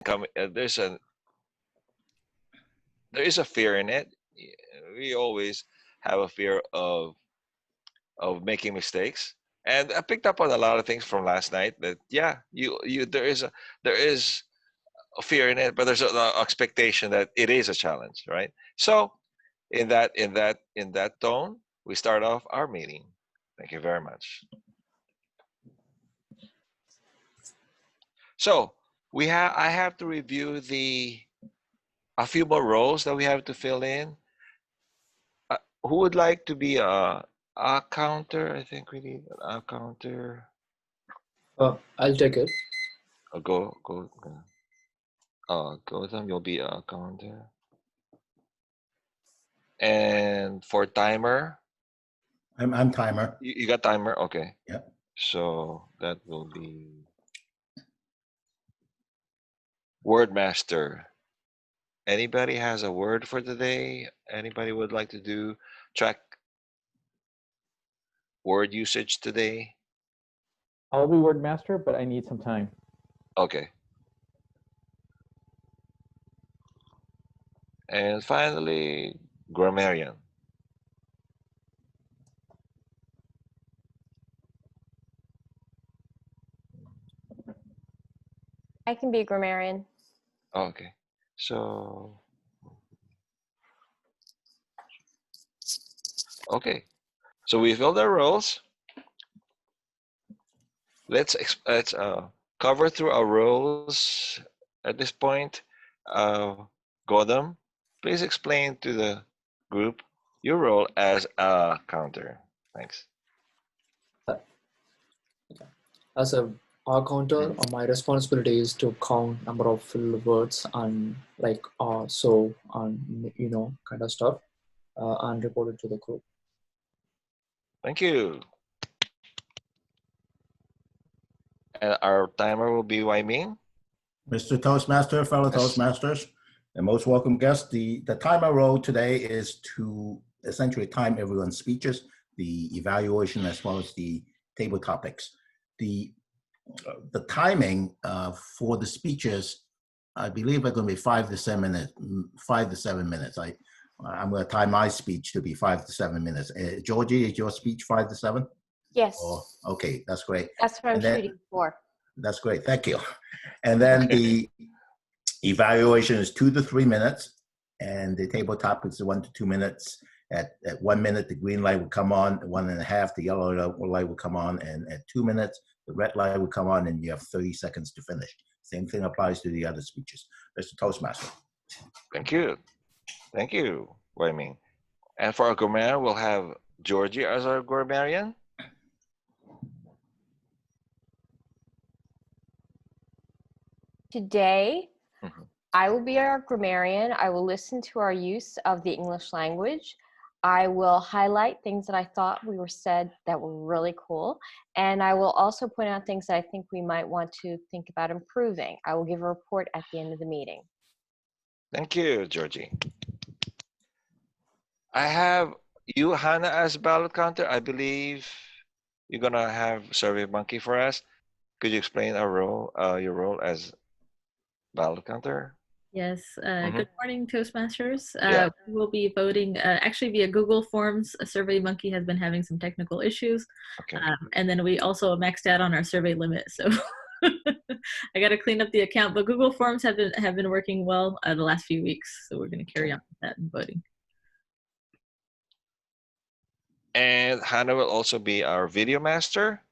there is a fear in it. We always have a fear of making mistakes. And I picked up on a lot of things from last night that yeah, you there is a fear in it, but there's an expectation that it is a challenge, right? So in that tone, we start off our meeting. Thank you very much. So I have to review a few more roles that we have to fill in. Who would like to be a counter? I think we need a counter. I'll take it. Go. Gotham, you'll be a counter. And for timer, I'm timer. you got timer, okay. Yep. So that will be Wordmaster. Anybody has a word for today? Anybody would like to do track word usage today? I'll be Wordmaster, but I need some time. Okay. And finally, grammarian. I can be a grammarian. Okay. So, okay. So we filled our roles. Let's cover through our roles at this point. Godam, please explain to the group your role as a counter. Thanks. As a R counter, my responsibility is to count number of filled words and like so and kind of stuff, and report it to the group. Thank you. And our timer will be Wai Ming. Mr. Toastmaster, fellow Toastmasters, and most welcome guests. The timer role today is to essentially time everyone's speeches, the evaluation, as well as the table topics. The timing for the speeches, I believe, are going to be 5 to 7 minutes. 5 to 7 minutes. I'm going to time my speech to be 5 to 7 minutes. Georgie, is your speech 5 to 7? Yes. Oh, okay, that's great. That's what I'm shooting for. That's great. Thank you. And then the evaluation is 2 to 3 minutes, and the table topics is 1 to 2 minutes. At 1 minute, the green light will come on. At 1.5, the yellow light will come on, and at 2 minutes, the red light will come on, and you have 30 seconds to finish. Same thing applies to the other speeches. Mr. Toastmaster. Thank you. Thank you, Wai Ming. And for our grammar, we'll have Georgie as our grammarian. Today, I will be our grammarian. I will listen to our use of the English language. I will highlight things that I thought we were said that were really cool. And I will also point out things that I think we might want to think about improving. I will give a report at the end of the meeting. Thank you, Georgie. I have you, Hannah, as ballot counter. I believe you're going to have SurveyMonkey for us. Could you explain your role as ballot counter? Yes. Good morning, Toastmasters. Yeah. We will be voting actually via Google Forms. SurveyMonkey has been having some technical issues. Okay. And then we also maxed out on our survey limit. So I got to clean up the account. But Google Forms have been working well the last few weeks. So we're going to carry on with that in voting. And Hannah will also be our video master.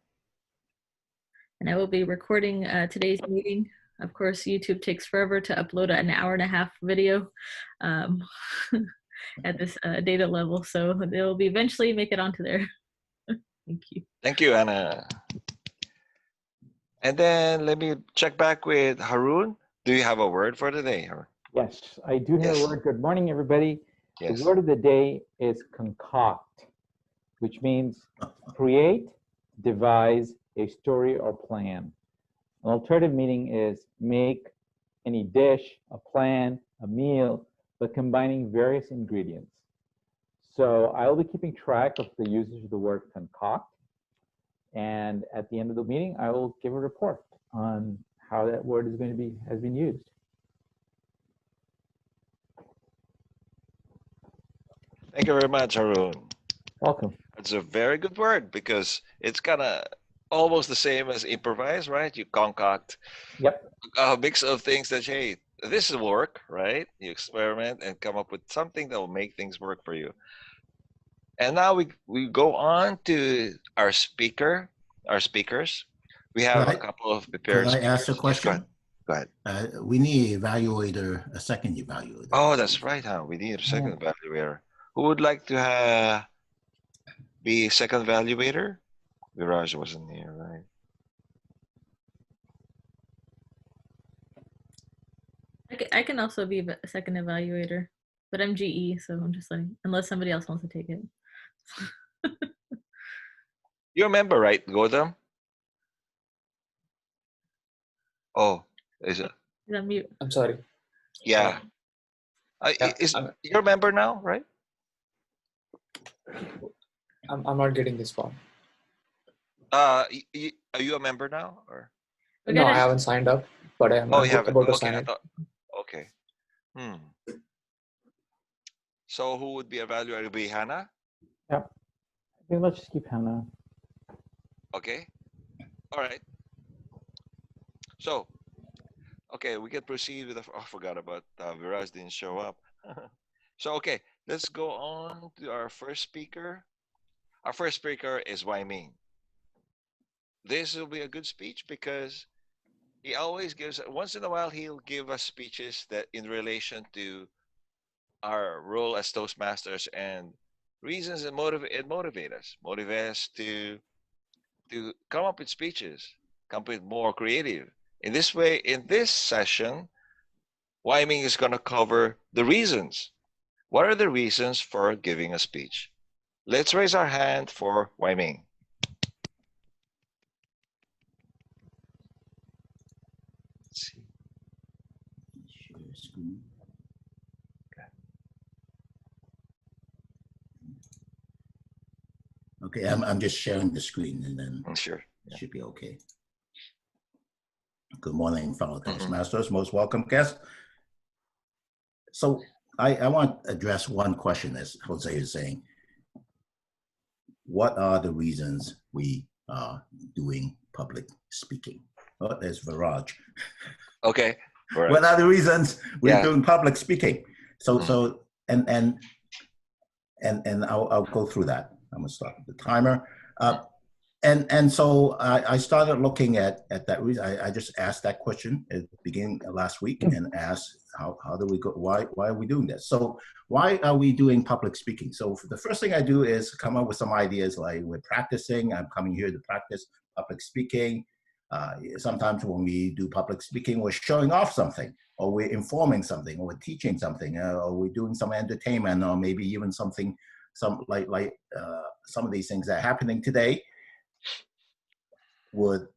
And I will be recording today's meeting. Of course, YouTube takes forever to upload an 1.5-hour video at this data level. So they'll be eventually make it onto there. Thank you. Thank you, Anna. And then let me check back with Harun. Do you have a word for today, Harun? Yes, I do have a word. Good morning, everybody. Yes. The word of the day is concoct, which means create, devise a story or plan. An alternative meaning is make any dish, a plan, a meal, but combining various ingredients. So I will be keeping track of the usage of the word concoct. And at the end of the meeting, I will give a report on how that word has been used. Thank you very much, Harun. Welcome. It's a very good word because it's kind of almost the same as improvise, right? You concoct Yep. a mix of things that, hey, this will work, right? You experiment and come up with something that will make things work for you. And now we go on to our speakers. We have a couple of prepared Could I speakers. ask a Yes, question? go ahead. We need an evaluator, a second evaluator. Oh, that's right, huh? We need a second evaluator. Who would like to be second evaluator? Viraj wasn't here, right? I can also be a second evaluator, but I'm GE, so I'm just letting, unless somebody else wants to take it. You remember, right, Godam? Oh, is it? Is that mute? I'm sorry. Yeah. Yeah, You remember now, right? I'm not getting this one. Are you a member now, or? No, I haven't signed up, but I'm Oh, you haven't. about to Okay, sign I up. thought. Okay. So who would be evaluated? Would be Hannah? Yep. I think let's just keep Hannah. Okay. All right. So, okay, we can proceed with the. Oh, I forgot about Viraj didn't show up. So, okay, let's go on to our first speaker. Our first speaker is Wai Ming. This will be a good speech because he always gives, once in a while, he'll give us speeches that in relation to our role as Toastmasters and reasons that motivate us to come up with speeches, come up with more creative. In this way, in this session, Wai Ming is going to cover the reasons. What are the reasons for giving a speech? Let's raise our hand for Wai Ming. Let's see. Share screen. Okay, I'm just sharing the screen and then Sure. it should be okay. Good morning, fellow Toastmasters, most welcome guests. So I want to address one question, as Jose is saying. What are the reasons we are doing public speaking? Oh, there's Viraj. Okay. Right. What are the reasons we're doing public speaking? So and I'll go through that. I'm gonna start the timer. And so I started looking at that reason. I just asked that question at the beginning of last week and asked how do we go, why are we doing this? So why are we doing public speaking? So the first thing I do is come up with some ideas, like we're practicing, I'm coming here to practice public speaking. Sometimes when we do public speaking, we're showing off something, or we're informing something, or we're teaching something, or we're doing some entertainment, or maybe even something, some of these things that are happening today with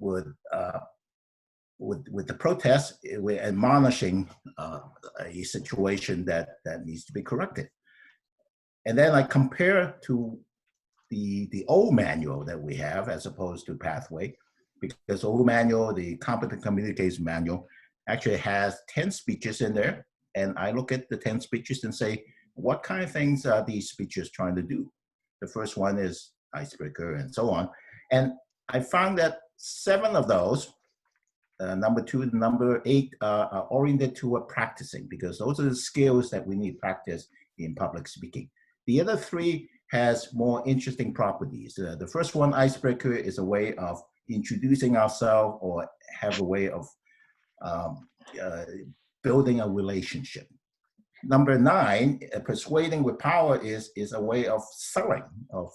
the protests, we're admonishing a situation that needs to be corrected. And then I compare to the old manual that we have as opposed to Pathway, because the old manual, the Competent Communicators Manual, actually has 10 speeches in there. And I look at the 10 speeches and say, what kind of things are these speeches trying to do? The first one is icebreaker and so on. And I found that 7 of those, number 2 and number 8, are oriented toward practicing, because those are the skills that we need practice in public speaking. The other 3 has more interesting properties. The first one, icebreaker, is a way of introducing ourselves or have a way of building a relationship. Number 9, persuading with power is a way of selling, of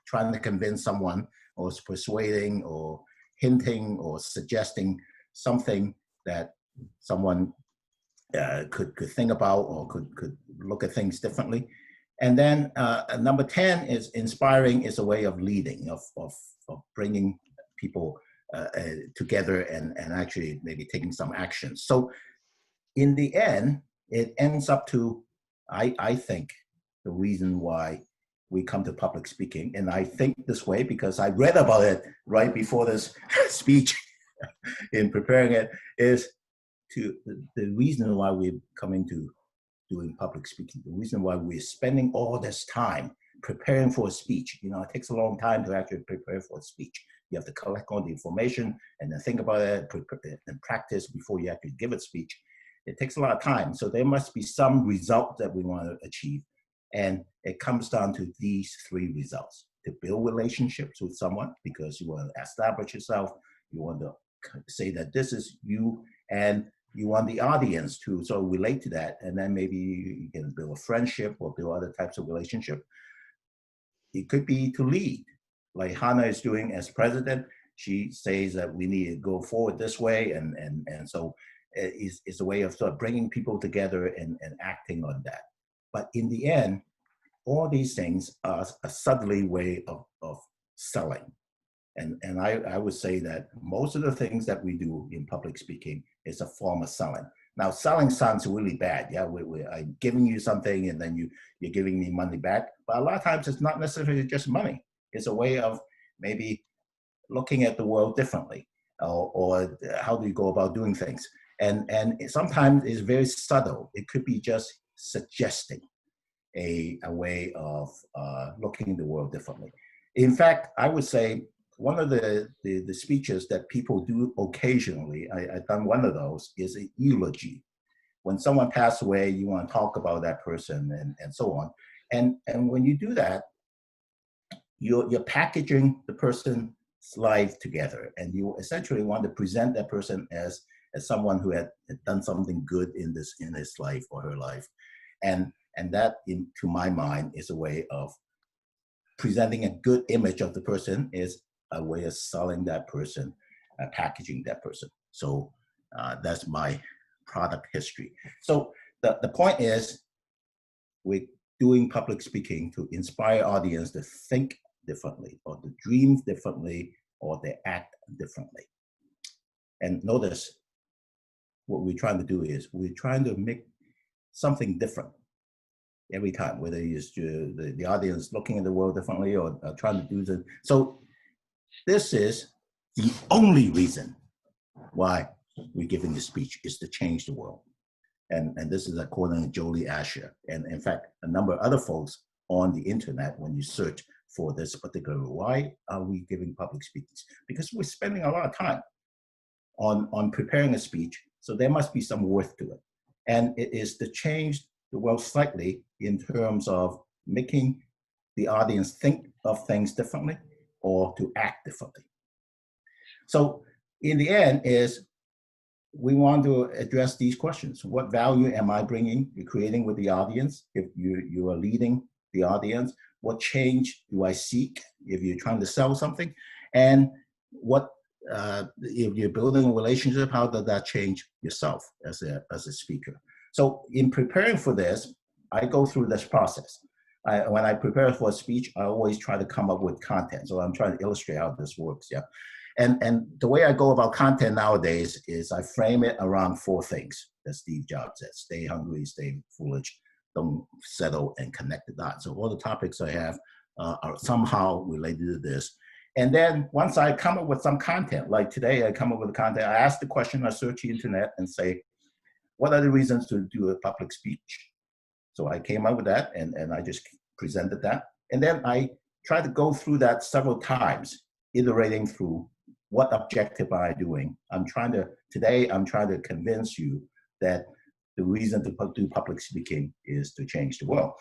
trying to convince someone, or persuading or hinting or suggesting something that someone could think about or could look at things differently. And then number 10 is inspiring, is a way of leading, of bringing people together and actually maybe taking some action. So in the end, it ends up to, I think, the reason why we come to public speaking. And I think this way because I read about it right before this speech in preparing it, is the reason why we're coming to doing public speaking. The reason why we're spending all this time preparing for a speech, you know, it takes a long time to actually prepare for a speech. You have to collect all the information and then think about it and practice before you actually give a speech. It takes a lot of time. So there must be some result that we want to achieve. And it comes down to these three results: to build relationships with someone, because you want to establish yourself. You want to say that this is you, and you want the audience to sort of relate to that. And then maybe you can build a friendship or build other types of relationship. It could be to lead, like Hannah is doing as president. She says that we need to go forward this way. And so it's a way of sort of bringing people together and acting on that. But in the end, all these things are a subtly way of selling. And I would say that most of the things that we do in public speaking is a form of selling. Now, selling sounds really bad. Yeah, I'm giving you something and then you're giving me money back. But a lot of times it's not necessarily just money. It's a way of maybe looking at the world differently, or how do you go about doing things. And sometimes it's very subtle. It could be just suggesting a way of looking at the world differently. In fact, I would say one of the speeches that people do occasionally, I've done one of those, is an eulogy. When someone passed away, you want to talk about that person and so on. And when you do that, you're packaging the person's life together, and you essentially want to present that person as someone who had done something good in his life or her life. And that, to my mind, is a way of presenting a good image of the person, is a way of selling that person, packaging that person. So that's my product history. So the point is, we're doing public speaking to inspire audience to think differently, or to dream differently, or to act differently. And notice what we're trying to do is we're trying to make something different every time, whether it's the audience looking at the world differently or trying to do the. So this is the only reason why we're giving this speech, is to change the world. And this is according to Jolie Asher. And in fact, a number of other folks on the internet, when you search for this particular, why are we giving public speeches? Because we're spending a lot of time on preparing a speech, so there must be some worth to it. And it is to change the world slightly in terms of making the audience think of things differently or to act differently. So in the end is, we want to address these questions. What value am I bringing, creating with the audience? If you are leading the audience, what change do I seek if you're trying to sell something? And what, if you're building a relationship, how does that change yourself as a speaker? So in preparing for this, I go through this process. When I prepare for a speech, I always try to come up with content. So I'm trying to illustrate how this works, yeah. And the way I go about content nowadays is I frame it around 4 things that Steve Jobs said: stay hungry, stay foolish, don't settle, and connect the dots. So all the topics I have are somehow related to this. And then once I come up with some content, like today I come up with the content, I ask the question, I search the internet and say, what are the reasons to do a public speech? So I came up with that, and I just presented that. And then I try to go through that several times, iterating through what objective am I doing. Today I'm trying to convince you that the reason to do public speaking is to change the world.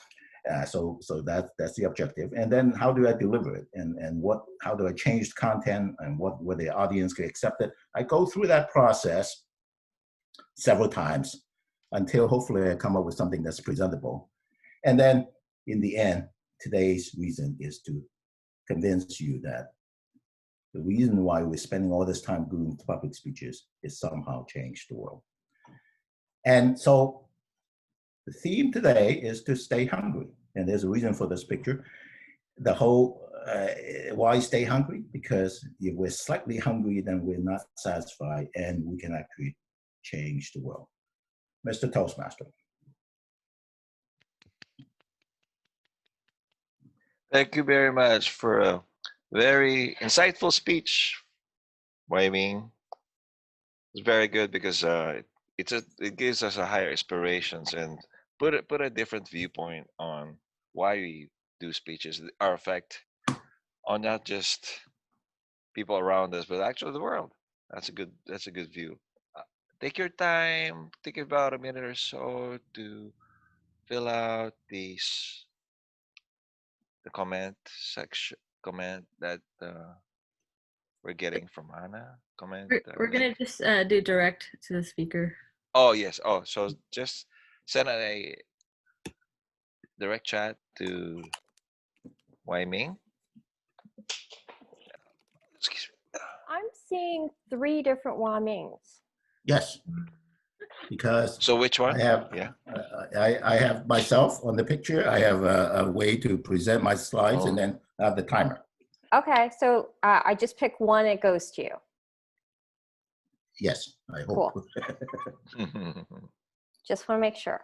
So that's the objective. And then how do I deliver it? And how do I change the content, and where the audience can accept it? I go through that process several times until hopefully I come up with something that's presentable. And then in the end, today's reason is to convince you that the reason why we're spending all this time doing public speeches is somehow change the world. And so the theme today is to stay hungry. And there's a reason for this picture. The whole, why stay hungry? Because if we're slightly hungry, then we're not satisfied, and we can actually change the world. Mr. Toastmaster. Thank you very much for a very insightful speech, Wai Ming. It's very good because it gives us a higher aspirations and put a different viewpoint on why we do speeches, our effect on not just people around us, but actually the world. That's a good view. Uh, Take your time, take about a minute or so to fill out the comment section comment that we're getting from Anna. Comment. We're gonna just do direct to the speaker. Oh yes. Oh, so just send a direct chat to Wai Ming. Excuse me. I'm seeing 3 different Hua Mings. Yes, because So which one? I have Yeah. I have myself on the picture. I have a way to present my slides, and then I have the timer. Okay, so I just pick one, it goes to you. Yes, I hope. Cool. Just want to make sure.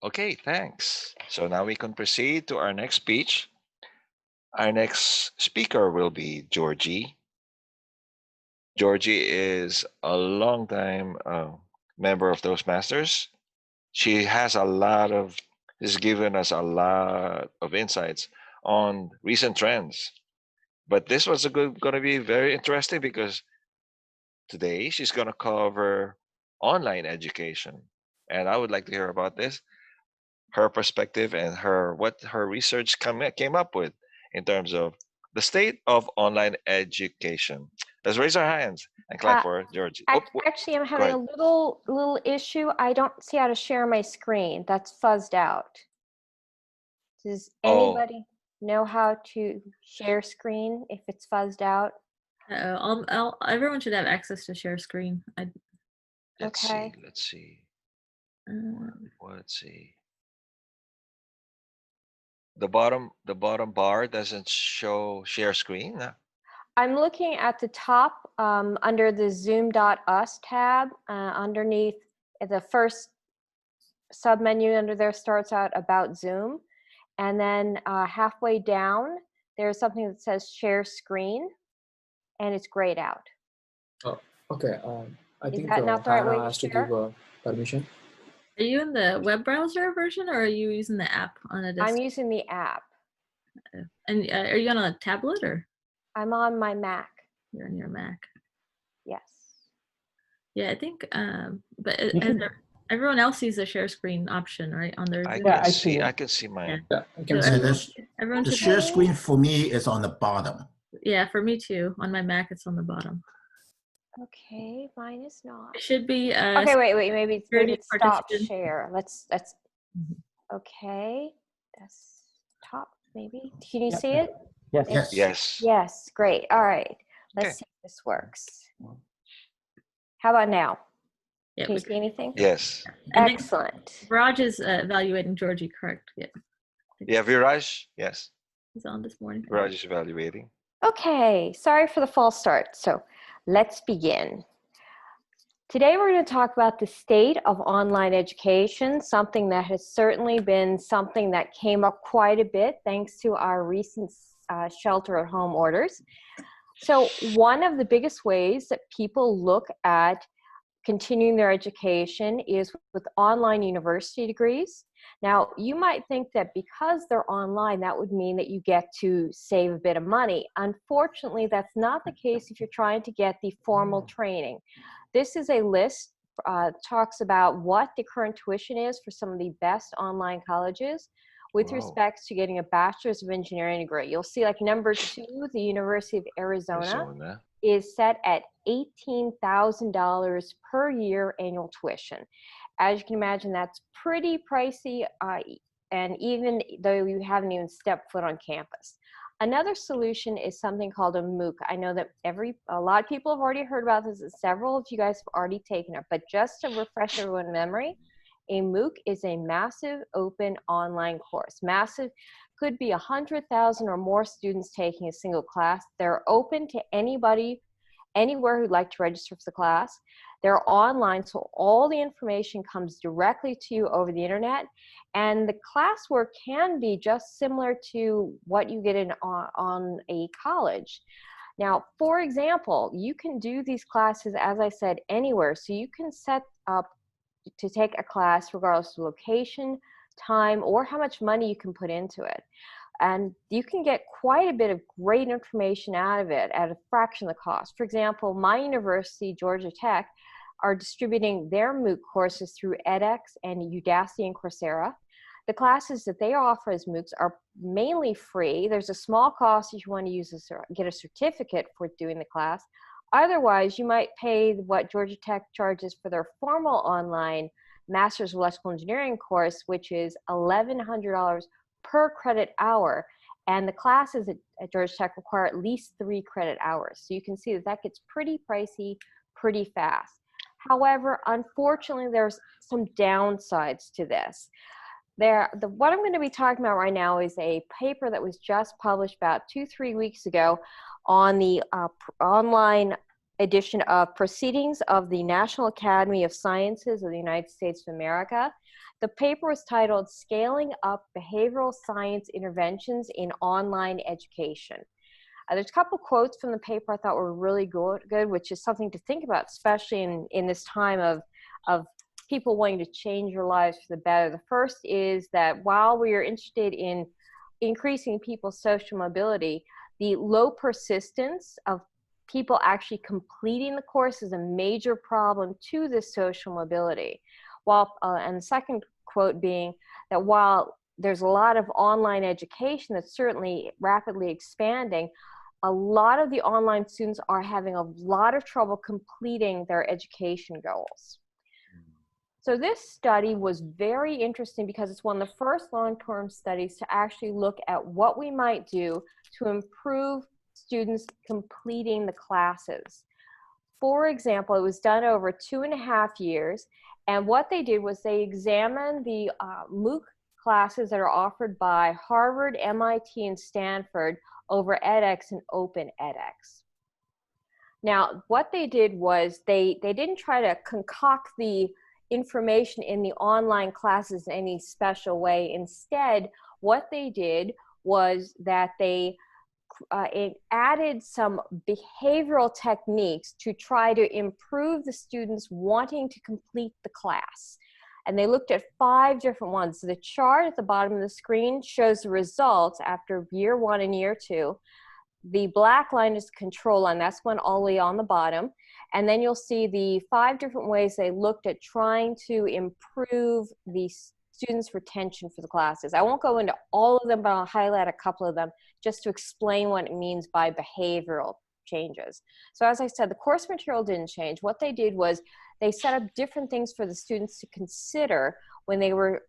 Okay, thanks. So now we can proceed to our next speech. Our next speaker will be Georgie. Georgie is a longtime member of Toastmasters. She has given us a lot of insights on recent trends. But this was going to be very interesting because today she's going to cover online education, and I would like to hear about this, her perspective, and what her research came up with in terms of the state of online education. Let's raise our hands and clap for Georgie. Actually, I'm go having a ahead. little issue. I don't see how to share my screen. That's fuzzed out. Does Oh. anybody know how to share screen if it's fuzzed out? Everyone should have access to share screen. Let's Okay. see. Let's see. The bottom bar doesn't show share screen. I'm looking at the top under the Zoom.us tab. Underneath the first submenu under there starts out about Zoom. And then halfway down, there's something that says share screen, and it's grayed out. Oh, okay. I Is think that not the right way Hannah to has to share? give permission. Are you in the web browser version, or are you using the app on a I'm desktop? using the app. And are you on a tablet, or I'm on my Mac. you're on your Mac? Yes. Yeah, I think. But You can- everyone else sees the share screen option, right, on their I Zoom? Yeah, can I see. see it. I can see mine. Yeah, I can So see. everyone The should. share screen for me is on the bottom. Yeah, for me too. On my Mac, it's on the bottom. Okay, mine is not. It should be. Okay, wait. Maybe security it's stop participant. share. Let's. Mhm. Okay, that's top. Maybe. Can you Yep. see it? Yes. Yes. Yes. Yes. Great. All right. Let's Okay. see if this works. How about now? Yeah, Can you see anything? Yes. I think Excellent. Raj is evaluating Georgie, correct? Yeah, Yeah, Viraj. Yes, he's on this morning. Viraj is evaluating. Okay, sorry for the false start. So let's begin. Today we're going to talk about the state of online education, something that has certainly been something that came up quite a bit thanks to our recent shelter-at-home orders. So one of the biggest ways that people look at continuing their education is with online university degrees. Now, you might think that because they're online, that would mean that you get to save a bit of money. Unfortunately, that's not the case if you're trying to get the formal training. This is a list talks about what the current tuition is for some of the best online colleges with Wow. respect to getting a bachelor's of engineering degree. You'll see like number 2, the University of Arizona, Arizona. is set at $18,000 per year annual tuition. As you can imagine, that's pretty pricey, and even though you haven't even stepped foot on campus. Another solution is something called a MOOC. I know that a lot of people have already heard about this, and several of you guys have already taken it, but just to refresh everyone's memory, a MOOC is a massive open online course. Massive could be 100,000 or more students taking a single class. They're open to anybody, anywhere who'd like to register for the class. They're online, so all the information comes directly to you over the internet. And the classwork can be just similar to what you get on a college. Now, for example, you can do these classes, as I said, anywhere. So you can set up to take a class regardless of location, time, or how much money you can put into it. And you can get quite a bit of great information out of it at a fraction of the cost. For example, my university, Georgia Tech, are distributing their MOOC courses through edX and Udacity and Coursera. The classes that they offer as MOOCs are mainly free. There's a small cost if you want to get a certificate for doing the class. Otherwise, you might pay what Georgia Tech charges for their formal online Master's of Electrical Engineering course, which is $1,100 per credit hour. And the classes at Georgia Tech require at least 3 credit hours. So you can see that that gets pretty pricey pretty fast. However, unfortunately, there's some downsides to this. What I'm going to be talking about right now is a paper that was just published about 2-3 weeks ago on the online edition of Proceedings of the National Academy of Sciences of the United States of America. The paper was titled Scaling Up Behavioral Science Interventions in Online Education. There's a couple quotes from the paper I thought were really good, which is something to think about, especially in this time of people wanting to change their lives for the better. The first is that while we are interested in increasing people's social mobility, the low persistence of people actually completing the course is a major problem to this social mobility. And the second quote being that while there's a lot of online education that's certainly rapidly expanding, a lot of the online students are having a lot of trouble completing their education goals. So this study was very interesting because it's one of the first long-term studies to actually look at what we might do to improve students completing the classes. For example, it was done over 2.5 years, and what they did was they examined the MOOC classes that are offered by Harvard, MIT, and Stanford over edX and Open edX. Now, what they did was they didn't try to concoct the information in the online classes in any special way. Instead, what they did was that they added some behavioral techniques to try to improve the students wanting to complete the class. And they looked at 5 different ones. So the chart at the bottom of the screen shows the results after year 1 and year 2. The black line is the control line. That's one all the way on the bottom. And then you'll see the 5 different ways they looked at trying to improve the students' retention for the classes. I won't go into all of them, but I'll highlight a couple of them just to explain what it means by behavioral changes. So as I said, the course material didn't change. What they did was they set up different things for the students to consider when they were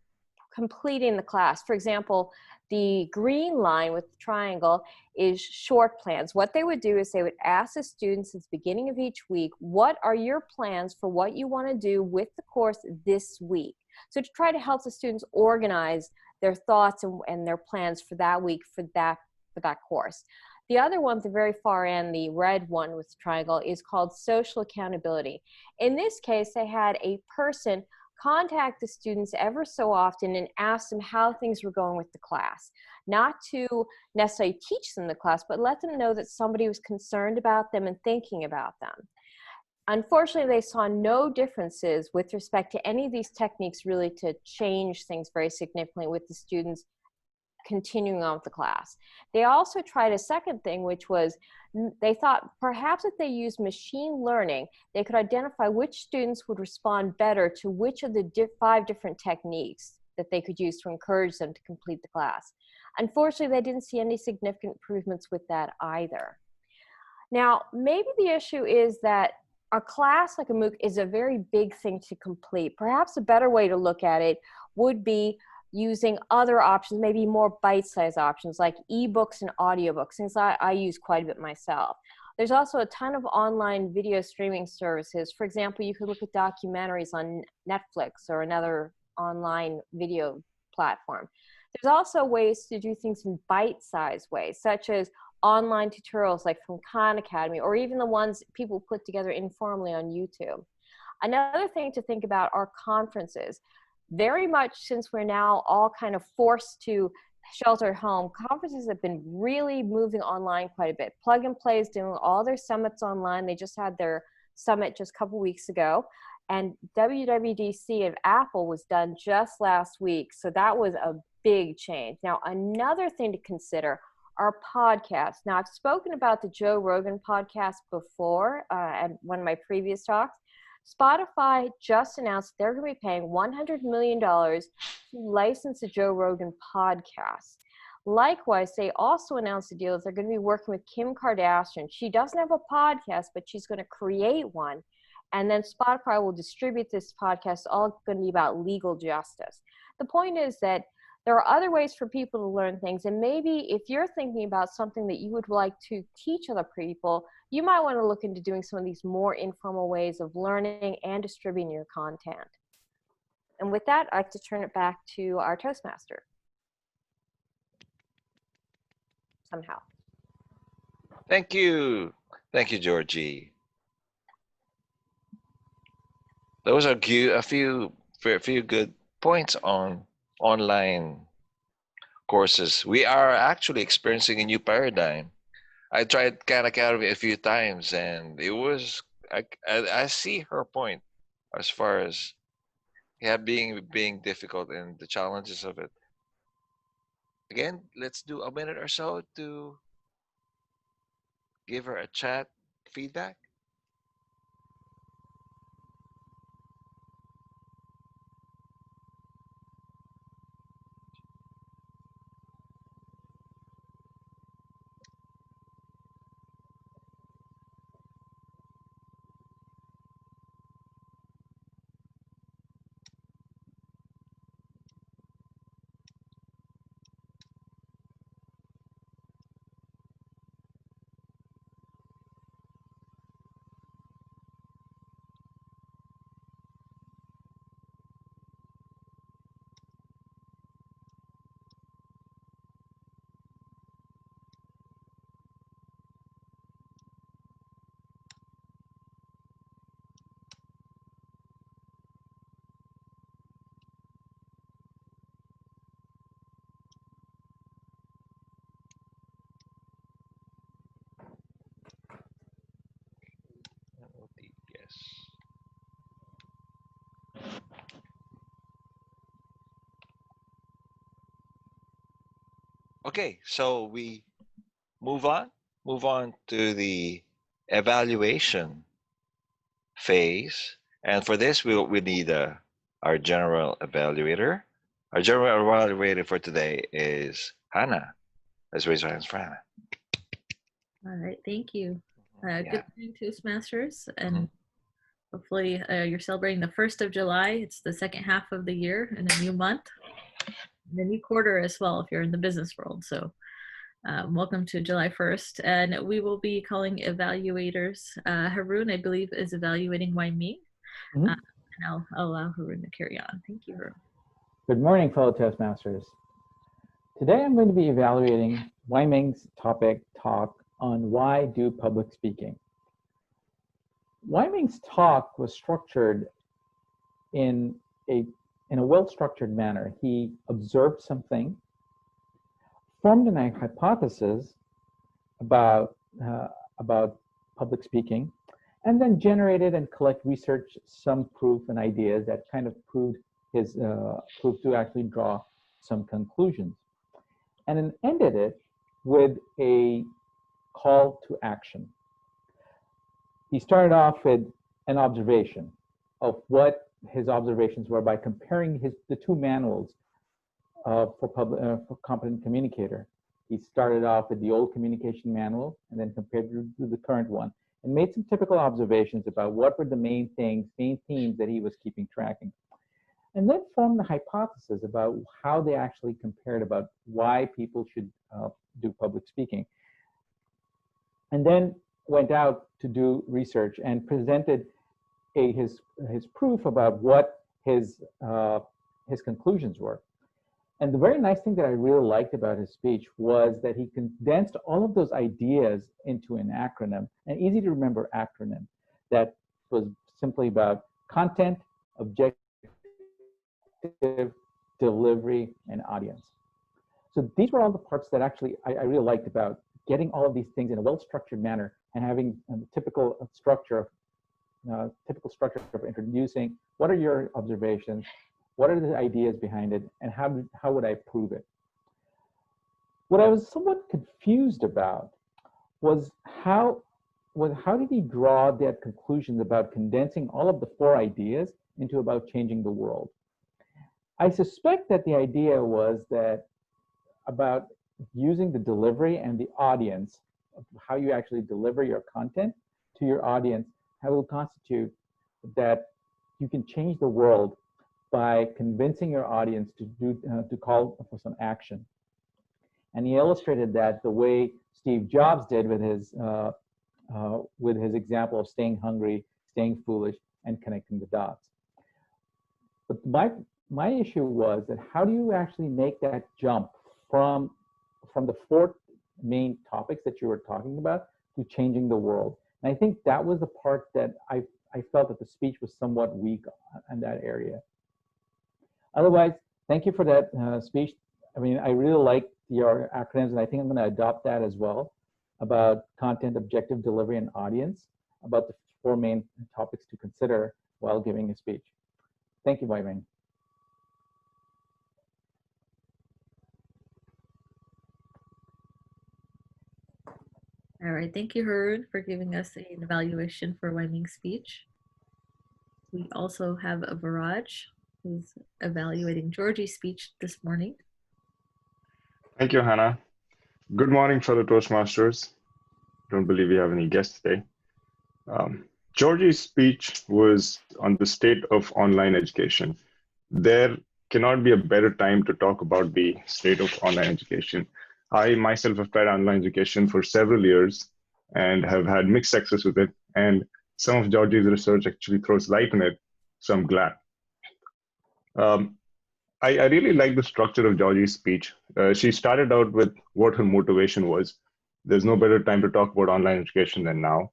completing the class. For example, the green line with the triangle is short plans. What they would do is they would ask the students at the beginning of each week, what are your plans for what you want to do with the course this week? So to try to help the students organize their thoughts and their plans for that week for that course. The other one at the very far end, the red one with the triangle, is called social accountability. In this case, they had a person contact the students ever so often and ask them how things were going with the class. Not to necessarily teach them the class, but let them know that somebody was concerned about them and thinking about them. Unfortunately, they saw no differences with respect to any of these techniques really to change things very significantly with the students continuing on with the class. They also tried a second thing, which was they thought perhaps if they used machine learning, they could identify which students would respond better to which of the 5 different techniques that they could use to encourage them to complete the class. Unfortunately, they didn't see any significant improvements with that either. Now, maybe the issue is that a class like a MOOC is a very big thing to complete. Perhaps a better way to look at it would be using other options, maybe more bite-sized options like ebooks and audiobooks, things I use quite a bit myself. There's also a ton of online video streaming services. For example, you could look at documentaries on Netflix or another online video platform. There's also ways to do things in bite-sized ways, such as online tutorials like from Khan Academy, or even the ones people put together informally on YouTube. Another thing to think about are conferences. Very much since we're now all kind of forced to shelter at home, conferences have been really moving online quite a bit. Plug and Play is doing all their summits online. They just had their summit just a couple weeks ago. And WWDC of Apple was done just last week. So that was a big change. Now, another thing to consider are podcasts. Now, I've spoken about the Joe Rogan podcast before at one of my previous talks. Spotify just announced they're going to be paying $100 million to license the Joe Rogan podcast. Likewise, they also announced the deal that they're going to be working with Kim Kardashian. She doesn't have a podcast, but she's going to create one. And then Spotify will distribute this podcast, all going to be about legal justice. The point is that there are other ways for people to learn things. And maybe if you're thinking about something that you would like to teach other people, you might want to look into doing some of these more informal ways of learning and distributing your content. And with that, I'd like to turn it back to our Toastmaster. Somehow. Thank you. Thank you, Georgie. Those are a few good points on online courses. We are actually experiencing a new paradigm. I tried Khan Academy a few times, and it was I see her point as far as being difficult and the challenges of it. Again, let's do a minute or so to give her a chat feedback. Yes. Okay, so we move on to the evaluation phase. And for this, we need our general evaluator. Our general evaluator for today is Hannah. Let's raise our hands for Hannah. All right, thank you. Yeah. Good morning, Toastmasters, and hopefully you're celebrating the 1st of July. It's the second half of the year and a new month, and a new quarter as well if you're in the business world. So welcome to July 1st, and we will be calling evaluators. Haroon, I believe, is evaluating Wyoming, and I'll allow Haroon to carry on. Thank you, Haroon. Good morning, fellow Toastmasters. Today I'm going to be evaluating Wyming's topic talk on why do public speaking. Wyming's talk was structured in a well-structured manner. He observed something, formed an hypothesis about public speaking, and then generated and researched some proof and ideas that kind of proved to actually draw some conclusions. and then ended it with a call to action. He started off with an observation of what his observations were by comparing the two manuals for competent communicator. He started off with the old communication manual and then compared it to the current one and made some typical observations about what were the main themes that he was keeping tracking. And then formed the hypothesis about how they actually compared about why people should do public speaking. And then went out to do research and presented his proof about what his conclusions were. And the very nice thing that I really liked about his speech was that he condensed all of those ideas into an acronym, an easy to remember acronym that was simply about content, objective, delivery, and audience. So these were all the parts that actually I really liked about getting all of these things in a well-structured manner and having a typical structure of introducing what are your observations, what are the ideas behind it, and how would I prove it? What I was somewhat confused about was how did he draw that conclusions about condensing all of the 4 ideas into about changing the world? I suspect that the idea was that about using the delivery and the audience, how you actually deliver your content to your audience, how it will constitute that you can change the world by convincing your audience to call for some action. And he illustrated that the way Steve Jobs did with his example of staying hungry, staying foolish, and connecting the dots. But my issue was that how do you actually make that jump from the 4 main topics that you were talking about to changing the world? And I think that was the part that I felt that the speech was somewhat weak in that area. Otherwise, thank you for that speech. I mean, I really like your acronyms, and I think I'm going to adopt that as well about content, objective, delivery, and audience, about the 4 main topics to consider while giving a speech. Thank you, Wai Ming. All right, thank you, Harun, for giving us an evaluation for Wai Ming's speech. We also have a Viraj, who's evaluating Georgie's speech this morning. Thank you, Hannah. Good morning, fellow Toastmasters. Don't believe we have any guests today. Georgie's speech was on the state of online education. There cannot be a better time to talk about the state of online education. I myself have tried online education for several years and have had mixed success with it. And some of Georgie's research actually throws light on it, so I'm glad. I really like the structure of Georgie's speech. She started out with what her motivation was. There's no better time to talk about online education than now.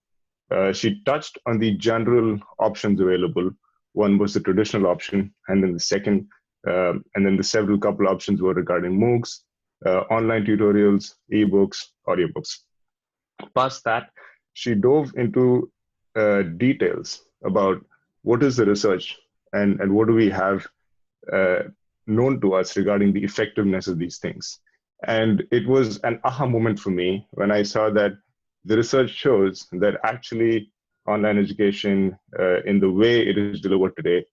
She touched on the general options available. One was the traditional option, and then the second, and then the several couple options were regarding MOOCs, online tutorials, ebooks, audiobooks. Past that, she dove into details about what is the research and what do we have known to us regarding the effectiveness of these things. And it was an aha moment for me when I saw that the research shows that actually online education in the way it is delivered today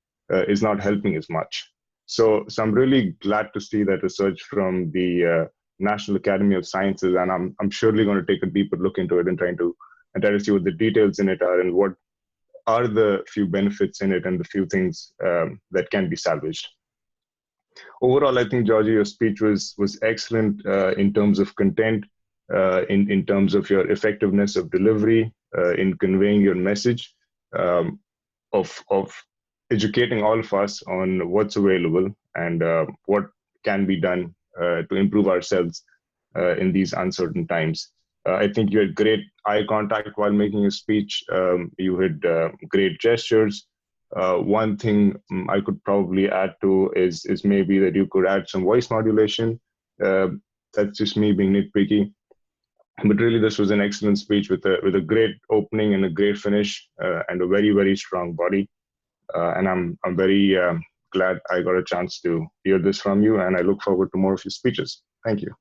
is not helping as much. So I'm really glad to see that research from the National Academy of Sciences, and I'm surely going to take a deeper look into it and try to see what the details in it are and what are the few benefits in it and the few things that can be salvaged. Overall, I think, Georgie, your speech was excellent in terms of content, in terms of your effectiveness of delivery, in conveying your message, of educating all of us on what's available and what can be done to improve ourselves in these uncertain times. I think you had great eye contact while making a speech. You had great gestures. One thing I could probably add to is maybe that you could add some voice modulation. That's just me being nitpicky. But really, this was an excellent speech with a great opening and a great finish and a very, very strong body. And I'm very glad I got a chance to hear this from you, and I look forward to more of your speeches. Thank you.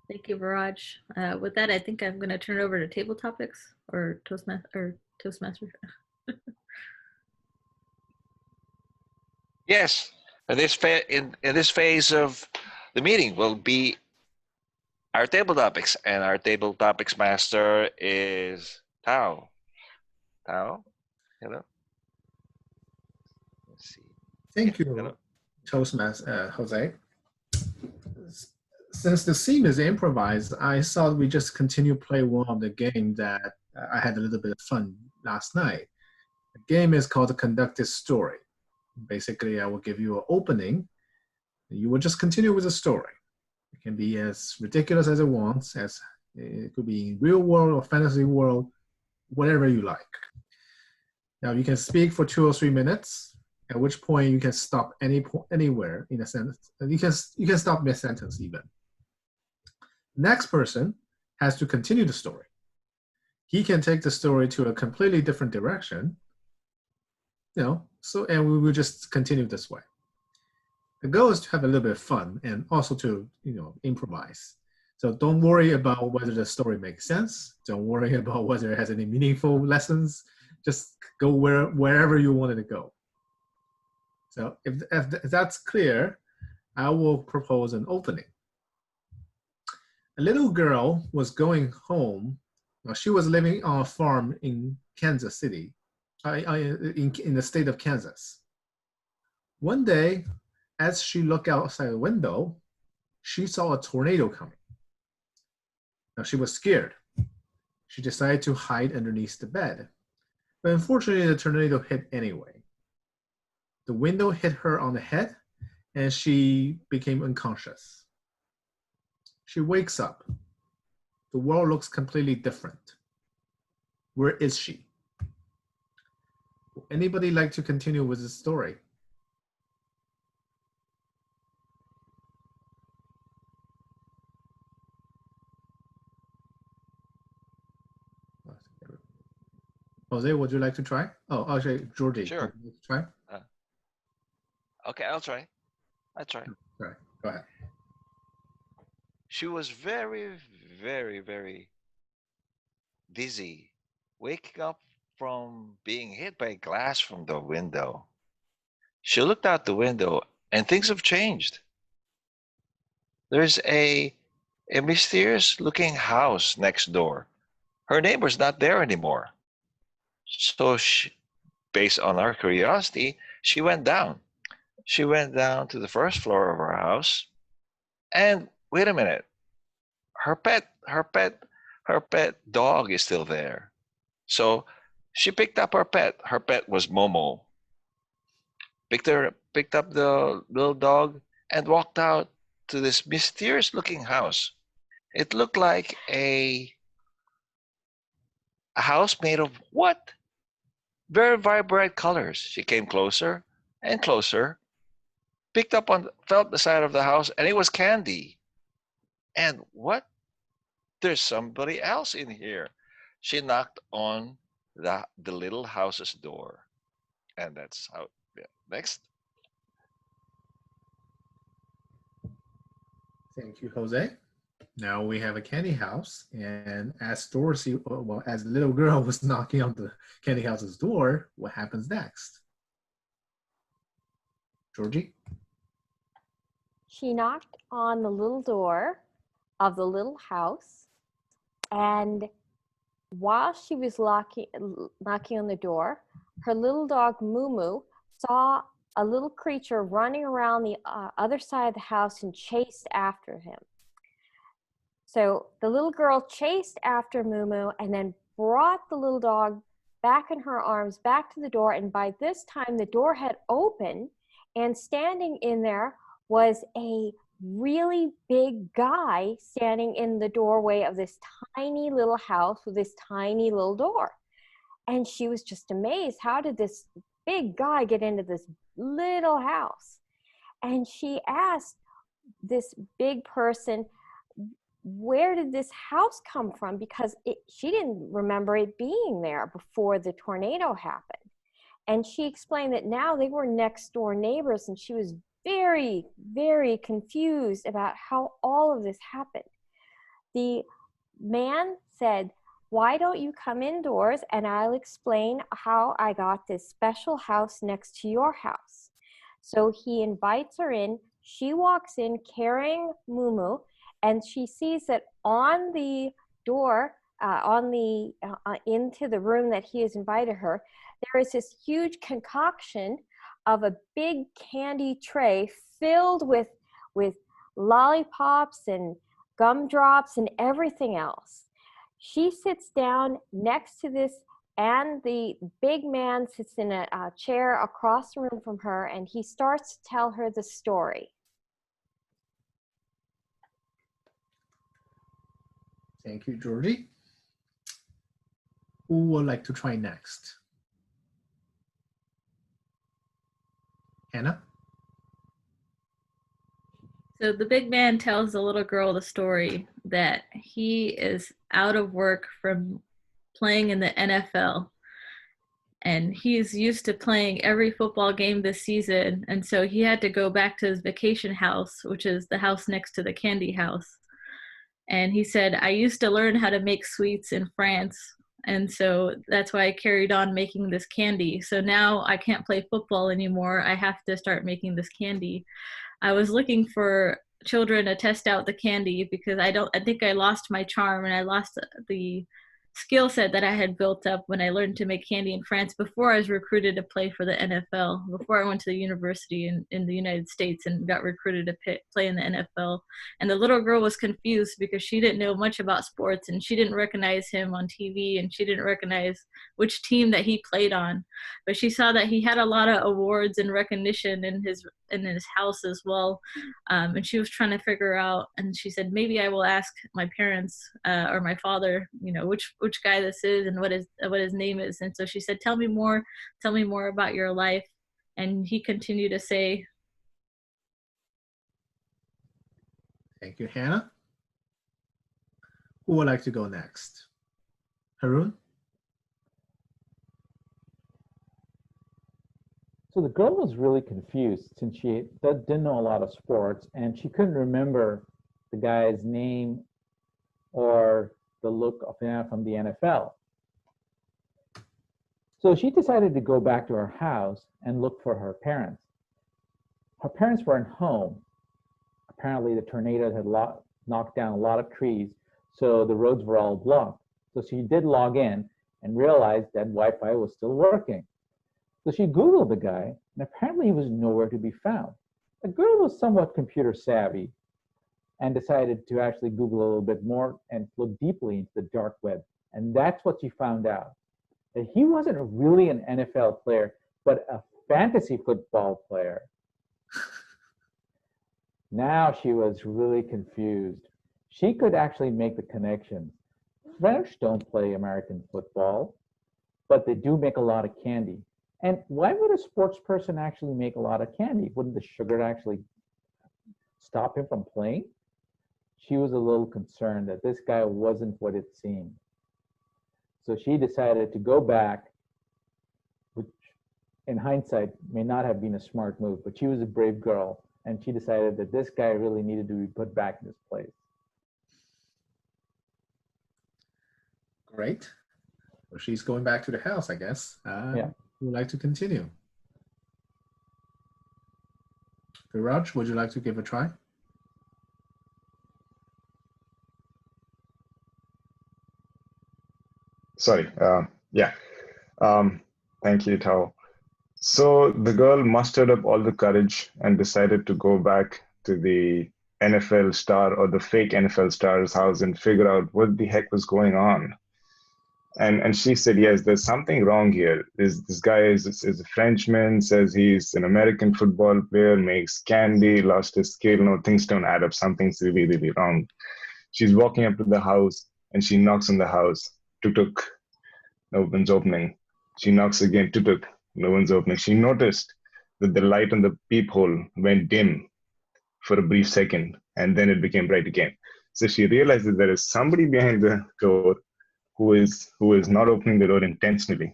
Thank you, Viraj. With that, I think I'm going to turn it over to table topics or Toastmaster. Yes, in this phase of the meeting will be our table topics, and our table topics master is Tao. Tao, hello. Let's see. Thank Hello. you, Toastmaster Jose. Since the scene is improvised, I thought we just continue play one of the game that I had a little bit of fun last night. The game is called the Conducted Story. Basically, I will give you an opening. You will just continue with the story. It can be as ridiculous as it wants, as it could be in real world or fantasy world, whatever you like. Now you can speak for 2 or 3 minutes, at which point you can stop anywhere in a sentence. You can stop mid-sentence even. Next person has to continue the story. He can take the story to a completely different direction, and we will just continue this way. The goal is to have a little bit of fun and also to, improvise. So don't worry about whether the story makes sense. Don't worry about whether it has any meaningful lessons. Just go wherever you wanted to go. So if that's clear, I will propose an opening. A little girl was going home. She was living on a farm in Kansas City, in the state of Kansas. One day, as she looked outside the window, she saw a tornado coming. Now she was scared. She decided to hide underneath the bed. But unfortunately, the tornado hit anyway. The window hit her on the head, and she became unconscious. She wakes up. The world looks completely different. Where is she? Would anybody like to continue with the story? Jose, would you like to try? Oh, actually, Georgie. Sure. Would you like to try? Okay, I'll try. Right. Go ahead. She was very, very, very dizzy, waking up from being hit by glass from the window. She looked out the window and things have changed. There's a mysterious looking house next door. Her neighbor's not there anymore. So based on our curiosity, she went down. She went down to the first floor of her house, and wait a minute, her pet dog is still there. So she picked up her pet. Her pet was Momo. Picked up the little dog and walked out to this mysterious looking house. It looked like a house made of what? Very vibrant colors. She came closer and closer, felt the side of the house, and it was candy. And what? There's somebody else in here. She knocked on the little house's door. And that's how, yeah. Next. Thank you, Jose. Now we have a candy house, and as the little girl was knocking on the candy house's door, what happens next? Georgie? She knocked on the little door of the little house, and while she was knocking on the door, her little dog Mumu saw a little creature running around the other side of the house and chased after him. So the little girl chased after Mumu and then brought the little dog back in her arms, back to the door. And by this time, the door had opened, and standing in there was a really big guy standing in the doorway of this tiny little house with this tiny little door. And she was just amazed. How did this big guy get into this little house? And she asked this big person, where did this house come from? Because she didn't remember it being there before the tornado happened. And she explained that now they were next door neighbors, and she was very, very confused about how all of this happened. the man said, "Why don't you come indoors and I'll explain how I got this special house next to your house." So he invites her in. She walks in carrying Mumu, and she sees that on the door, into the room that he has invited her, there is this huge concoction of a big candy tray filled with lollipops and gumdrops and everything else. She sits down next to this, and the big man sits in a chair across the room from her, and he starts to tell her the story. Thank you, Georgie. Who would like to try next? Hannah? So the big man tells the little girl the story that he is out of work from playing in the NFL. And he's used to playing every football game this season. And so he had to go back to his vacation house, which is the house next to the candy house. And he said, "I used to learn how to make sweets in France. And so that's why I carried on making this candy. So now I can't play football anymore. I have to start making this candy. I was looking for children to test out the candy because I think I lost my charm, and I lost the skill set that I had built up when I learned to make candy in France before I was recruited to play for the NFL, before I went to the university in the United States and got recruited to play in the NFL. And the little girl was confused because she didn't know much about sports, and she didn't recognize him on TV, and she didn't recognize which team that he played on. But she saw that he had a lot of awards and recognition in his house as well. And she was trying to figure out, and she said, maybe I will ask my parents or my father, which guy this is and what his name is. And so she said, tell me more about your life. And he continued to say, thank you, Hannah. Who would like to go next? Harun? So the girl was really confused since she didn't know a lot of sports, and she couldn't remember the guy's name or the look of him from the NFL. So she decided to go back to her house and look for her parents. Her parents weren't home. Apparently the tornado had knocked down a lot of trees, so the roads were all blocked. So she did log in and realized that Wi-Fi was still working. So she Googled the guy, and apparently he was nowhere to be found. The girl was somewhat computer savvy and decided to actually Google a little bit more and look deeply into the dark web. And that's what she found out, that he wasn't really an NFL player, but a fantasy football player. Now she was really confused. She could actually make the connection. French don't play American football, but they do make a lot of candy. And why would a sports person actually make a lot of candy? Wouldn't the sugar actually stop him from playing? She was a little concerned that this guy wasn't what it seemed. So she decided to go back, which in hindsight may not have been a smart move, but she was a brave girl, and she decided that this guy really needed to be put back in his place. Great. Well, she's going back to the house, I guess. Yeah. Who would like to continue? Viraj, would you like to give a try? Sorry. Yeah. Thank you, Tao. So the girl mustered up all the courage and decided to go back to the NFL star or the fake NFL star's house and figure out what the heck was going on. And she said, yes, there's something wrong here. This guy is a Frenchman, says he's an American football player, makes candy, lost his skill. No, things don't add up. Something's really, really wrong. She's walking up to the house and she knocks on the house. Tuk-tuk, no one's opening. She knocks again, tuk-tuk, no one's opening. She noticed that the light on the peephole went dim for a brief second, and then it became bright again. So she realized that there is somebody behind the door who is not opening the door intentionally.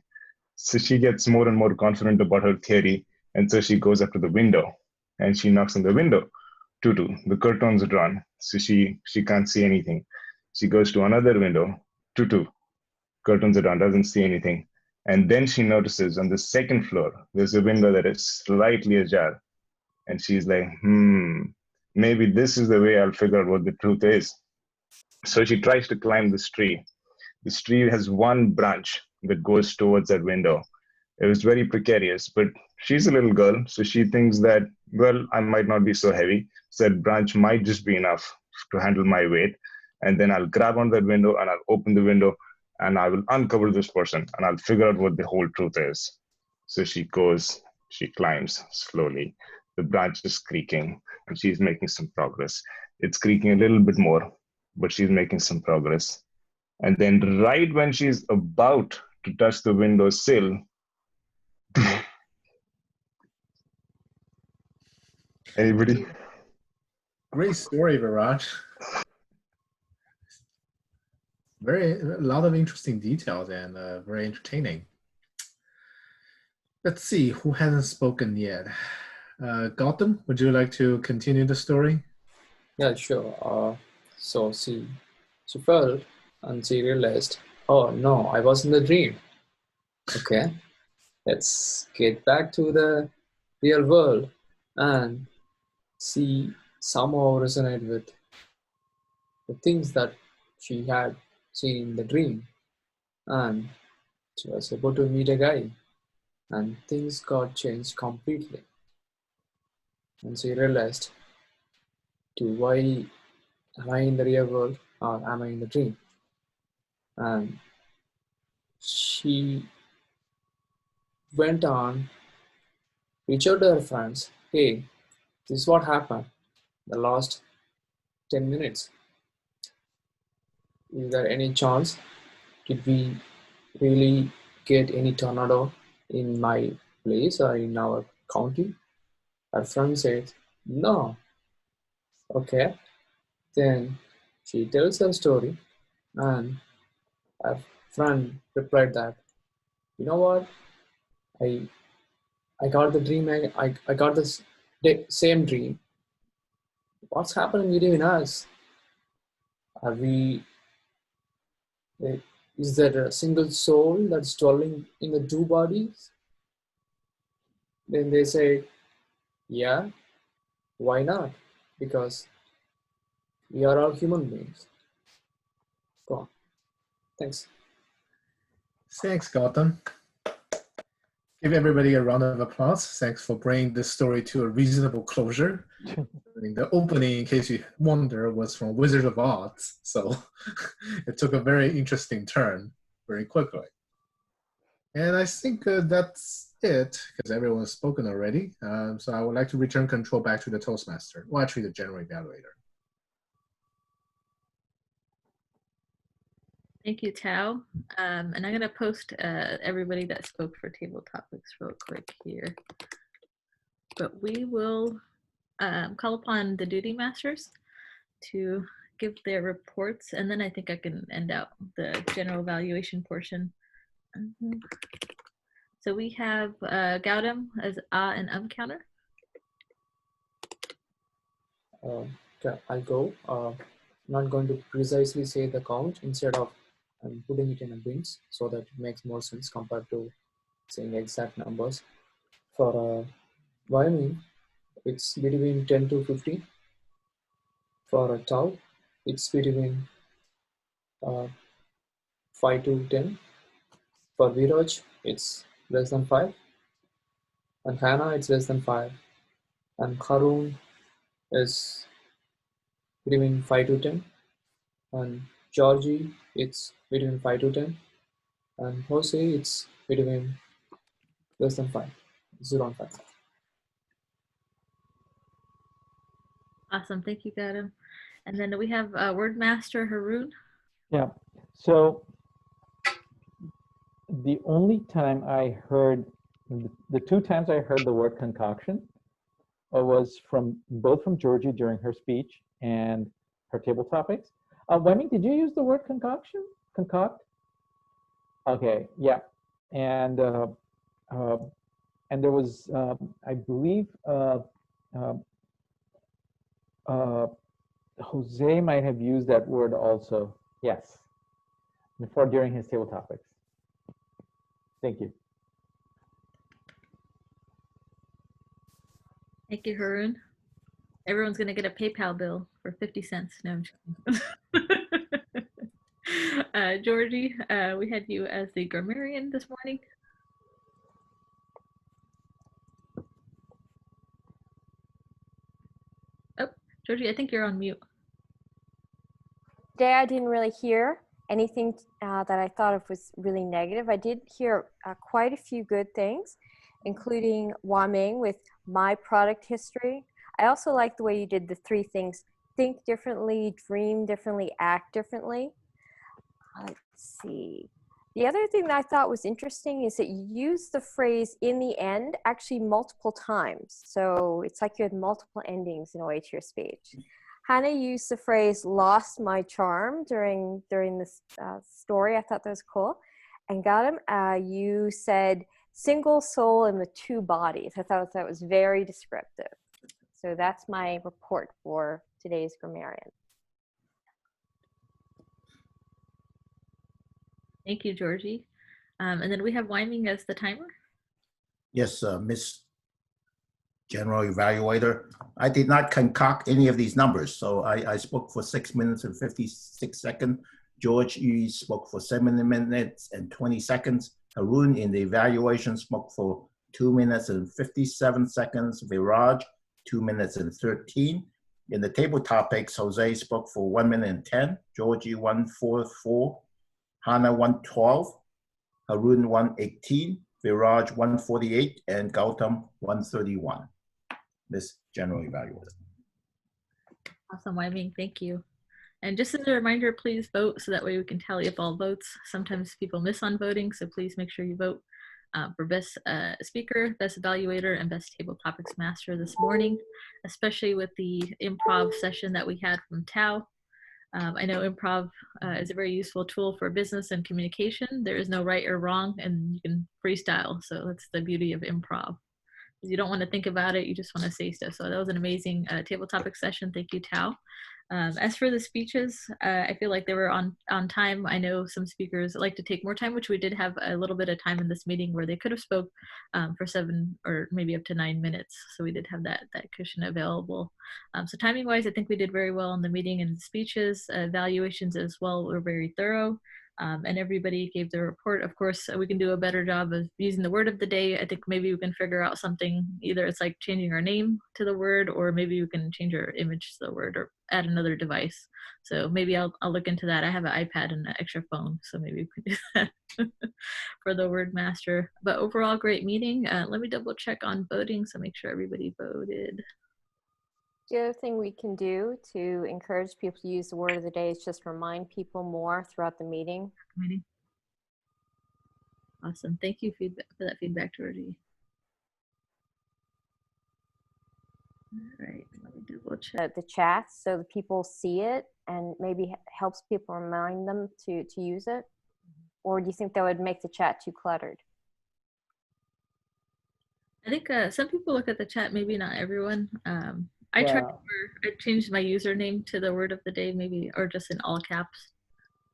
So she gets more and more confident about her theory, and so she goes up to the window and she knocks on the window. The curtains are drawn, so she can't see anything. She goes to another window, tutu, curtains it on, doesn't see anything. And then she notices on the second floor, there's a window that is slightly ajar. And she's like, maybe this is the way I'll figure out what the truth is. So she tries to climb this tree. This tree has one branch that goes towards that window. It was very precarious, but she's a little girl, so she thinks that, well, I might not be so heavy. So that branch might just be enough to handle my weight. And then I'll grab on that window and I'll open the window and I will uncover this person and I'll figure out what the whole truth is. So she climbs slowly. The branch is creaking and she's making some progress. It's creaking a little bit more, but she's making some progress. And then right when she's about to touch the window sill, anybody? Great story, Viraj. A lot of interesting details and very entertaining. Let's see, who hasn't spoken yet? Gautam, would you like to continue the story? Yeah, sure. So she fell and she realized, oh no, I was in the dream. Okay, let's get back to the real world. And she somehow resonated with the things that she had seen in the dream. And she was about to meet a guy, and things got changed completely. And she realized, why am I in the real world or am I in the dream? And she went on, reached out to her friends, hey, this is what happened the last 10 minutes. Is there any chance? Did we really get any tornado in my place or in our county? Her friend said, no. Okay. Then she tells her story and her friend replied that, you know what? I got the dream, I got this same dream. What's happening between us? Are we, is there a single soul that's dwelling in the two bodies? Then they say, yeah, why not? Because we are all human beings. Go on. Thanks. Thanks, Gautam. Give everybody a round of applause. Thanks for bringing this story to a reasonable closure. I mean, the opening, in case you wonder, was from Wizard of Oz, so it took a very interesting turn very quickly. And I think that's it, because everyone's spoken already. So I would like to return control back to the Toastmaster, well, actually the General Evaluator. Thank you, Tao. And I'm going to post everybody that spoke for table topics real quick here. But we will call upon the duty masters to give their reports, and then I think I can end out the general evaluation portion. So we have Gautam as and counter. Okay, I'll go. I'm not going to precisely say the count. Instead of putting it in a bins so that it makes more sense compared to saying exact numbers. For Wyoming, it's between 10 to 50. For Tau, it's between 5 to 10. For Viraj, it's less than 5. And Hannah, it's less than 5. And Harun is between 5 to 10. And Georgie, it's between 5 to 10. And Jose, it's between less than 5, 0 and 5. Awesome, thank you, Gautam. And then we have Word Master Haroon. Yeah, so the only time I heard, the two times I heard the word concoction was both from Georgie during her speech and her table topics. Wemming, did you use the word concoction? Concoct? Okay, yeah. And there was, I believe, Jose might have used that word also. Yes. Before, during his table topics. Thank you. Thank you, Harun. Everyone's going to get a PayPal bill for 50 cents. No, I'm joking. Georgie, we had you as the grammarian this morning. Oh, Georgie, I think you're on mute. Today I didn't really hear anything that I thought of was really negative. I did hear quite a few good things, including Wah Ming with my product history. I also like the way you did the 3 things: think differently, dream differently, act differently. Let's see. The other thing that I thought was interesting is that you used the phrase "in the end" actually multiple times. So it's like you had multiple endings in a way to your speech. Hannah used the phrase "lost my charm" during this story. I thought that was cool. And Gautam, you said "single soul in the 2 bodies." I thought that was very descriptive. So that's my report for today's grammarian. Thank you, Georgie. And then we have Wah Ming as the timer. Yes, Miss General Evaluator. I did not concoct any of these numbers, so I spoke for 6 minutes and 56 seconds. George, you spoke for 7 minutes and 20 seconds. Harun in the evaluation spoke for 2 minutes and 57 seconds. Viraj, 2 minutes and 13. In the table topics, Jose spoke for 1 minute and 10. Georgie, 144. Hannah, 112. Harun, 118. Viraj, 148. And Gautam, 131. This General Evaluator. Awesome, Wah Ming, thank you. And just as a reminder, please vote so that way we can tally up all votes. Sometimes people miss on voting, so please make sure you vote for best speaker, best evaluator, and best table topics master this morning, especially with the improv session that we had from Tao. I know improv is a very useful tool for business and communication. There is no right or wrong, and you can freestyle. So that's the beauty of improv. You don't want to think about it, you just want to say stuff. So that was an amazing table topic session. Thank you, Tao. As for the speeches, I feel like they were on time. I know some speakers like to take more time, which we did have a little bit of time in this meeting where they could have spoke for 7 or maybe up to 9 minutes. So we did have that cushion available. So timing wise, I think we did very well in the meeting and speeches. Evaluations as well were very thorough. And everybody gave their report. Of course, we can do a better job of using the word of the day. I think maybe we can figure out something, either it's like changing our name to the word, or maybe we can change our image to the word or add another device. So maybe I'll look into that. I have an iPad and an extra phone, so maybe we can do that for the word master. But overall, great meeting. Let me double check on voting, so make sure everybody voted. The other thing we can do to encourage people to use the word of the day is just remind people more throughout the meeting. Awesome. Thank you for that feedback, Georgie. All right, let me double check. The chat so the people see it and maybe helps people remind them to use it? Or do you think that would make the chat too cluttered? I think some people look at the chat, maybe not everyone. I changed my username to the word of the day, maybe, or just in all caps,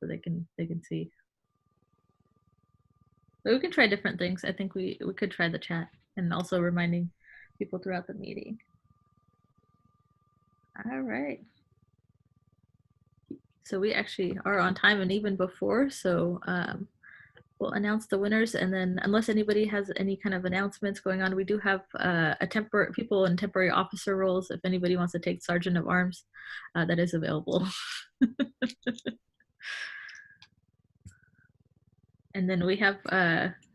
so they can see. But we can try different things. I think we could try the chat and also reminding people throughout the meeting. All right. So we actually are on time and even before. So we'll announce the winners, and then unless anybody has any kind of announcements going on, we do have people in temporary officer roles. If anybody wants to take Sergeant of Arms, that is available. And then we have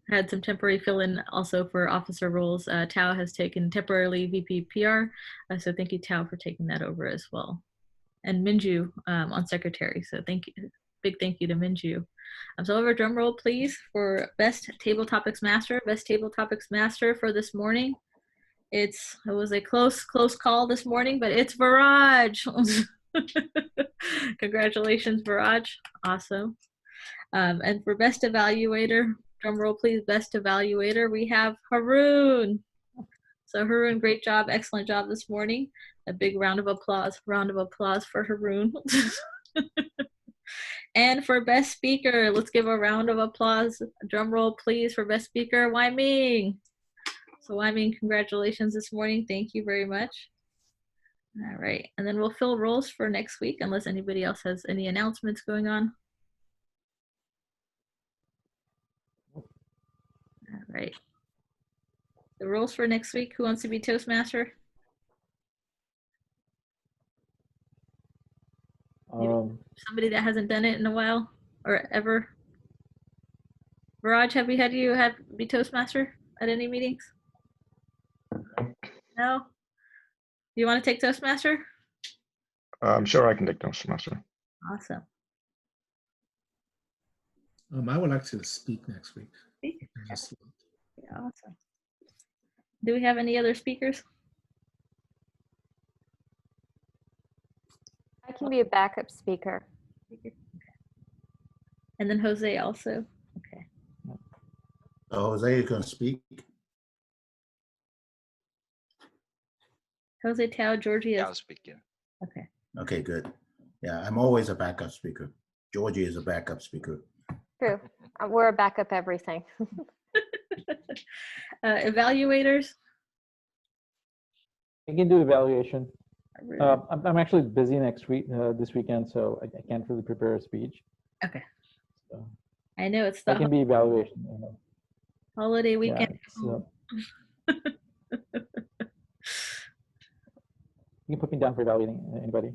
had some temporary fill-in also for officer roles. Tao has taken temporarily VP PR, so thank you, Tao, for taking that over as well. And Minju on secretary, so thank you. Big thank you to Minju. So over drum roll, please, for best table topics master. Best table topics master for this morning. It was a close call this morning, but it's Viraj. Congratulations, Viraj. Awesome. And for best evaluator, drum roll, please. Best evaluator, we have Harun. So Harun, great job, excellent job this morning. A big round of applause for Harun. And for best speaker, let's give a round of applause. A drum roll, please, for best speaker, Wai Ming. So Wai Ming, congratulations this morning. Thank you very much. All right, and then we'll fill roles for next week unless anybody else has any announcements going on. All right. The roles for next week, who wants to be Toastmaster? Somebody that hasn't done it in a while or ever. Viraj, have we had you be Toastmaster at any meetings? No? Do you want to take Toastmaster? I'm sure I can take Toastmaster. Awesome. I would like to speak next week. Speak? Just- Yeah, awesome. Do we have any other speakers? I can be a backup speaker. And then Jose also. Okay. So Jose, you can speak. Jose, Tao, Georgie Yeah, is I'll speak. Yeah. okay. Okay, good. Yeah, I'm always a backup speaker. Georgie is a backup speaker. True. We're a backup everything. Evaluators. I can do evaluation. I'm actually busy next week, this weekend, so I can't really prepare a speech. Okay. So I know it's I the can be evaluation. holiday weekend. Yeah, you can put me down for evaluating anybody.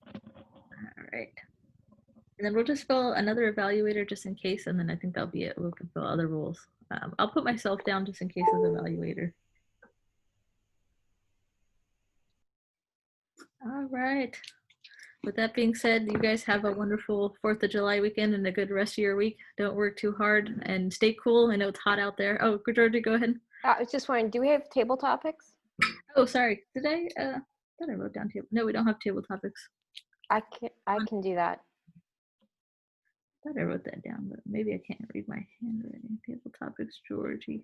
All right. And then we'll just fill another evaluator just in case, and then I think that'll be it. We'll fill other roles. I'll put myself down just in case as evaluator. All right. With that being said, you guys have a wonderful 4th of July weekend and a good rest of your week. Don't work too hard and stay cool. I know it's hot out there. Oh, Georgia, go ahead. I was just wondering, do we have table topics? Oh, sorry. Did I thought I wrote down table. No, we don't have table topics. I can do that. I thought I wrote that down, but maybe I can't read my handwriting. Table topics, Georgie.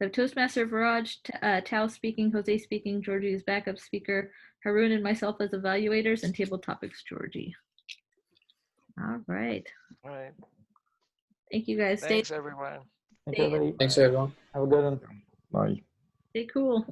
So Toastmaster Viraj, Tao speaking, Jose speaking, Georgie is backup speaker, Haroon and myself as evaluators, and table topics, Georgie. All right. All right. Thank you guys. Thanks, everyone. Thank you, everybody. Thanks, everyone. Have a good one. Bye. Stay cool.